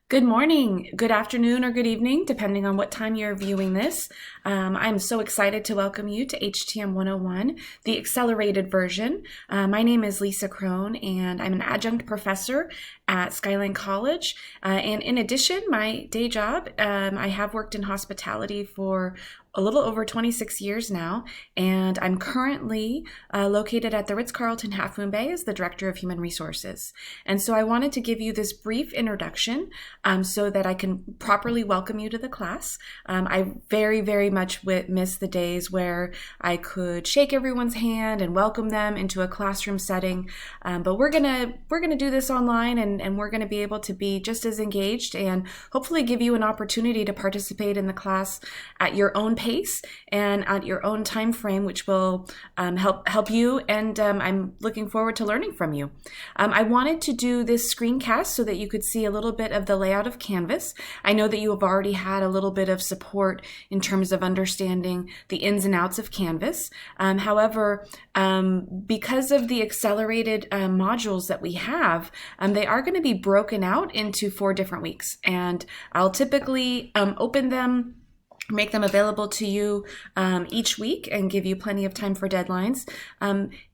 Good morning, good afternoon, or good evening, depending on what time you're viewing this. I'm so excited to welcome you to HTM101, the accelerated version. My name is Lisa Crone, and I'm an adjunct professor at Skyline College. And in addition, my day job, I have worked in hospitality for a little over 26 years now, and I'm currently located at the Ritz-Carlton Half Moon Bay as the Director of Human Resources. And so I wanted to give you this brief introduction so that I can properly welcome you to the class. I very much miss the days where I could shake everyone's hand and welcome them into a classroom setting. But we're gonna do this online, and we're gonna be able to be just as engaged and hopefully give you an opportunity to participate in the class at your own pace and at your own time frame, which will help you, and I'm looking forward to learning from you. I wanted to do this screencast so that you could see a little bit of the layout of Canvas. I know that you have already had a little bit of support in terms of understanding the ins and outs of Canvas. However, because of the accelerated modules that we have, they are going to be broken out into 4 different weeks, and I'll typically open them, make them available to you each week, and give you plenty of time for deadlines.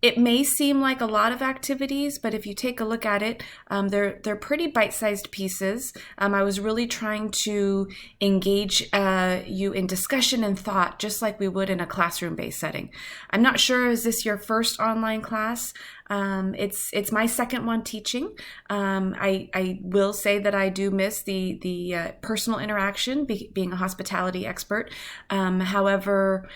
It may seem like a lot of activities, but if you take a look at it, they're pretty bite-sized pieces. I was really trying to engage you in discussion and thought, just like we would in a classroom-based setting. I'm not sure, is this your first online class? It's my second one teaching. I will say that I do miss the personal interaction, being a hospitality expert. However,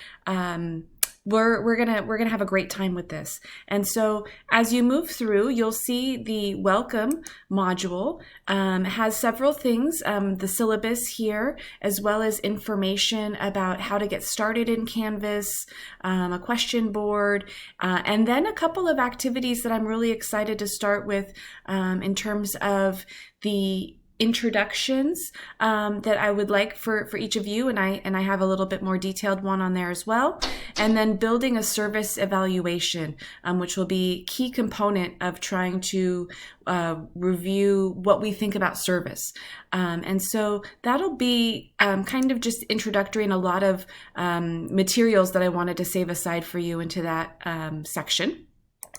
we're gonna have a great time with this. And so as you move through, you'll see the welcome module has several things, the syllabus here, as well as information about how to get started in Canvas, a question board, and then a couple of activities that I'm really excited to start with in terms of the introductions that I would like for each of you, and I have a little bit more detailed one on there as well, and then building a service evaluation, which will be a key component of trying to review what we think about service. And so that'll be kind of just introductory, and a lot of materials that I wanted to save aside for you into that section.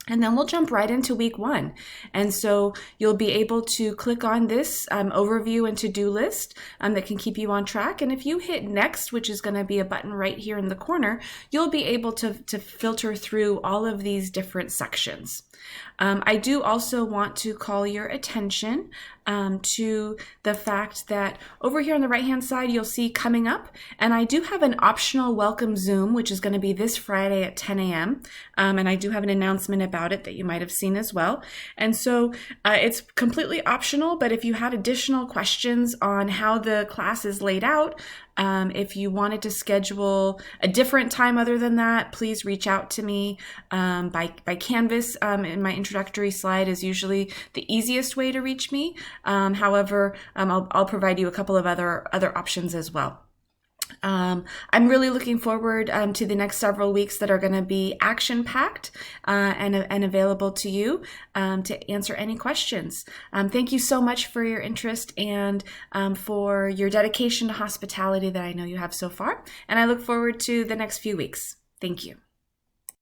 And then we'll jump right into week 1. And so you'll be able to click on this overview and to-do list that can keep you on track. And if you hit next, which is going to be a button right here in the corner, you'll be able to filter through all of these different sections. I do also want to call your attention to the fact that over here on the right-hand side, you'll see coming up, and I do have an optional welcome Zoom, which is going to be this Friday at 10 a.m. And I do have an announcement about it that you might have seen as well. And so it's completely optional, but if you had additional questions on how the class is laid out, if you wanted to schedule a different time other than that, please reach out to me by Canvas. In my introductory slide is usually the easiest way to reach me. However, I'll provide you a couple of other options as well. I'm really looking forward to the next several weeks that are going to be action-packed and available to you to answer any questions. Thank you so much for your interest and for your dedication to hospitality that I know you have so far. And I look forward to the next few weeks. Thank you.